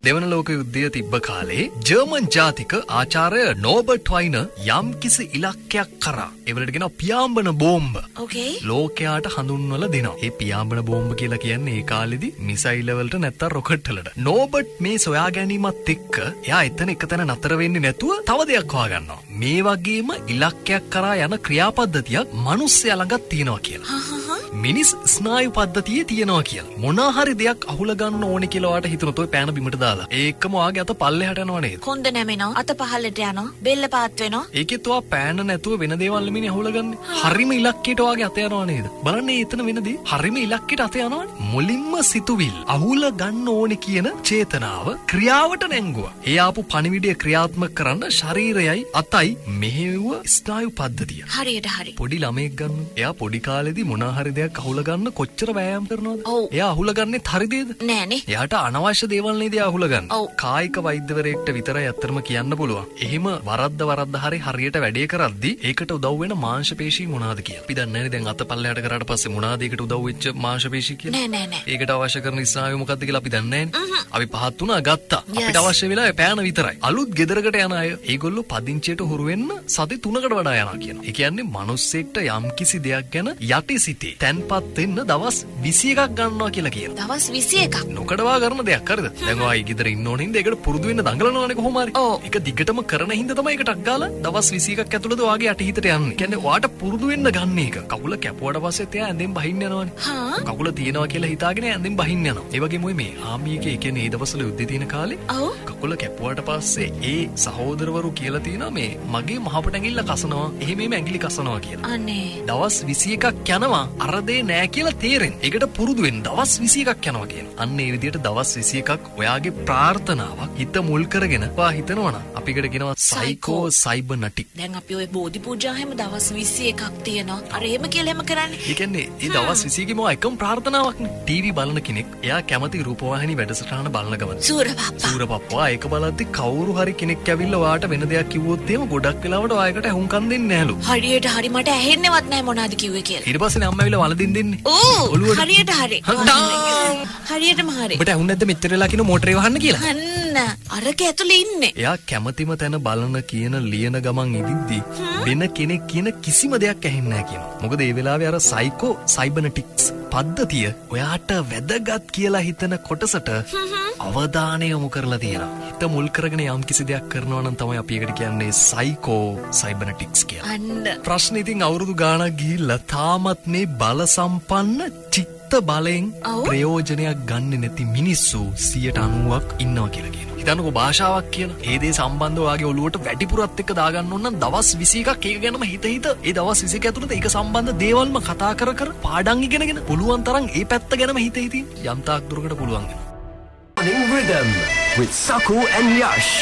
දෙවන ලෝක යුද්ධය තිබ්බ කාලේ ජර්මන් ජාතික ආචාර්ය නෝබර්ට් වයිනර් යම් කිසි ඉලක්කයක් කරා ඒවලට කියනවා පියාඹන බෝම්බ. Okay. ලෝකයාට හඳුන්වලා දෙනවා. ඒ පියාඹන බෝම්බ කියලා කියන්නේ ඒ කාලෙදි මිසයිල් වලට නැත්තම් රොකට් වලට. නෝබර්ට් මේ සොයා ගැනීමත් එක්ක එයා එතන එකතැන නතර වෙන්නේ නැතුව තව දෙයක් හොයාගන්නවා. මේ වගේම ඉලක්කයක් කරා යන ක්‍රියාපද්ධතියක් මිනිස්සයා ළඟත් තියෙනවා කියලා. මිනිස් ස්නායු පද්ධතියේ තියෙනවා කියලා. මොනවා හරි දෙයක් අහුල ගන්න ඕනේ කියලා ඔයාට හිතුනොත් ඔය පෑන බිමට දාලා. ඒකම ඔයාගේ අත පල්ලෙහාට යනවා නේද? කොන්ද නැමෙනවා, අත පහළට යනවා, බෙල්ල පාත් වෙනවා. ඒකෙත් ඔයා පෑන නැතුව වෙන දේවල් නෙමෙයි අහුලගන්නේ. හරිම ඉලක්කයට ඔයාගේ අත යනවා නේද? බලන්න එතන වෙනදී හරිම ඉලක්කයට අත යනවනේ. මුලින්ම සිතුවිල් අහුල ගන්න ඕනේ කියන චේතනාව ක්‍රියාවට නැංගුවා. ඒ ආපු පණිවිඩය ක්‍රියාත්මක කරන්න ශරීරයයි අතයි මෙහෙයුව ස්නායු පද්ධතිය. හරියට හරි. පොඩි ළමෙක් ගන්න. එයා පොඩි කාලේදී මොනවා හරි දෙයක් අහුල ගන්න කොච්චර වෑයම් කරනවද? ඔව්. එයා අහුල ගන්නෙත් හරි දේද? නෑනේ. එයාට අනවශ්‍ය දේවල් නේද අහුල ගන්න. ඔව්. කායික වෛද්‍යවරයෙක්ට විතරයි අත්‍තරම කියන්න පුළුවන්. එහෙම වරද්ද හරියට වැඩේ කරද්දී ඒකට උදව් වෙන මාංශපේශී මොනවාද කියලා. අපි දන්නේ නැහැ දැන් අත පල්ලෙහාට කරාට පස්සේ මොනවාද ඒකට උදව් වෙච්ච මාංශපේශී කියලා. නෑ. ඒකට අවශ්‍ය කරන ස්නායු මොකක්ද කියලා අපි දන්නේ නැහැ. අපි පහත් වුණා ගත්තා. අපිට අවශ්‍ය වෙලා පෑන විතරයි. අලුත් ගෙදරකට යන අය ඒගොල්ලෝ පදිංචියට හුරු වෙන්න සති 3කට වඩා යනවා කියනවා. ඒ කියන්නේ මිනිස්සෙක්ට යම්කිසි දෙයක් ගැන යටිසිතේ තැන්පත් වෙන්න දවස් 21ක් ගන්නවා කියලා කියනවා. දවස් 21ක්. නොකඩවා කරන දෙයක් හරිද? දැන් ඔයා ගෙදර ඉන්න ඕනින්ද ඒකට පුරුදු වෙන්න දඟලනවානේ කොහොම හරි. ඔව්. ඒක දිගටම කරන හින්දා තමයි ඒකටක් ගාලා දවස් 21ක් ඇතුළත ඔයාගේ යටිහිතට යන්නේ. කියන්නේ ඔයාට පුරුදු වෙන්න ගන්න එක. කකුල කැපුවට පස්සෙත් එයා ඇඳෙන් බහින්න යනවානේ. හා. කකුල තියනවා කියලා හිතාගෙන ඇඳෙන් බහින්න යනවා. ඒ වගේම මේ ආමි එකේ කියන්නේ ඒ දවස්වල යුද්ධේ තියෙන කාලේ ඔව්. කකුල කැපුවට පස්සේ ඒ සහෝදරවරු කියලා තියෙනවා මේ මගේ මහපට ඇඟිල්ල කසනවා. එහෙම ඇඟිලි කසනවා කියලා. අනේ. දවස් 21ක් යනවා අර දේ නෑ කියලා තේරෙන්නේ. ඒකට පුරුදු වෙන්න දවස් 21ක් යනවා කියන. අන්න ඒ විදිහට දවස් 21ක් ඔයාගේ ප්‍රාර්ථනාවක් හිත මුල් කරගෙන ඔයා හිතනවනම් අපි ඒකට කියනවා සයිකෝ සයිබර්නටික්. දැන් අපි ওই බෝධි පූජා හැම දවස් 21ක් තියෙනවා. අර එහෙම කියලා එහෙම කරන්නේ. ඒ කියන්නේ ඒ දවස් 21 මොවා එකම ප්‍රාර්ථනාවක්නේ. ටීවී බලන කෙනෙක් එයා කැමති රූපවාහිනී වැඩසටහන බලන ගමන්. සූරපප්පා. සූරපප්පා ඒක බලද්දි කවුරු හරි කෙනෙක් ඇවිල්ලා ඔයාට වෙන දෙයක් කිව්වොත් එහෙම ගොඩක් වෙලාවට ඔයාකට හුම්කම් දෙන්නේ නැහැලු. හරියට හරි මට ඇහෙන්නේවත් නැහැ මොනවද කිව්වේ කියලා. ඊට පස්සේ අම්මා ඇවිල්ලා වලදින් දෙන්නේ. ඕ ඔළුවට. හරියට හරි. හරියටම හරි. ඔබට ඇහුන්නේ නැද්ද මෙච්චර වෙලා කියන මෝටරේ වහන්න කියලා? අන්න අරක ඇතුලේ ඉන්නේ. එයා කැමතිම තැන බලන කියන ලියන ගමන් ඉදිද්දි වෙන කෙනෙක් කියන කිසිම දෙයක් ඇහෙන්නේ නැහැ කියනවා. මොකද ඒ වෙලාවේ අර සයිකෝ සයිබර්නටික්ස් පද්ධතිය ඔයාට වැදගත් කියලා හිතන කොටසට අවධානය යොමු කරලා තියෙනවා. හිත මුල් කරගෙන යම් කිසි දෙයක් කරනවා නම් තමයි අපි ඒකට කියන්නේ සයිකෝ සයිබර්නටික්ස් කියලා. අන්න ප්‍රශ්නේ ඉතින් අවුරුදු ගාණක් ගිහිල්ලා තාමත් මේ බල සම්පන්න චිත්ත බලෙන් ඔව්. ප්‍රයෝජනයක් ගන්නෙ නැති මිනිස්සු 90%ක් ඉන්නවා කියලා කියනවා. හිතන්නකෝ භාෂාවක් කියලා. ඒ දේ සම්බන්ධව ඔයාගේ ඔළුවට වැඩිපුරත් එක්ක දාගන්න ඕන නම් දවස් 21ක් ඒක ගැනම හිත ඒ දවස් 21 ඇතුළත ඒක සම්බන්ධ දේවල්ම කතා කර පාඩම් ඉගෙනගෙන පුළුවන් තරම් ඒ පැත්ත ගැනම හිත යම්තාක් දුරකට පුළුවන් වෙනවා. Morning Rhythm with Saku and Yash.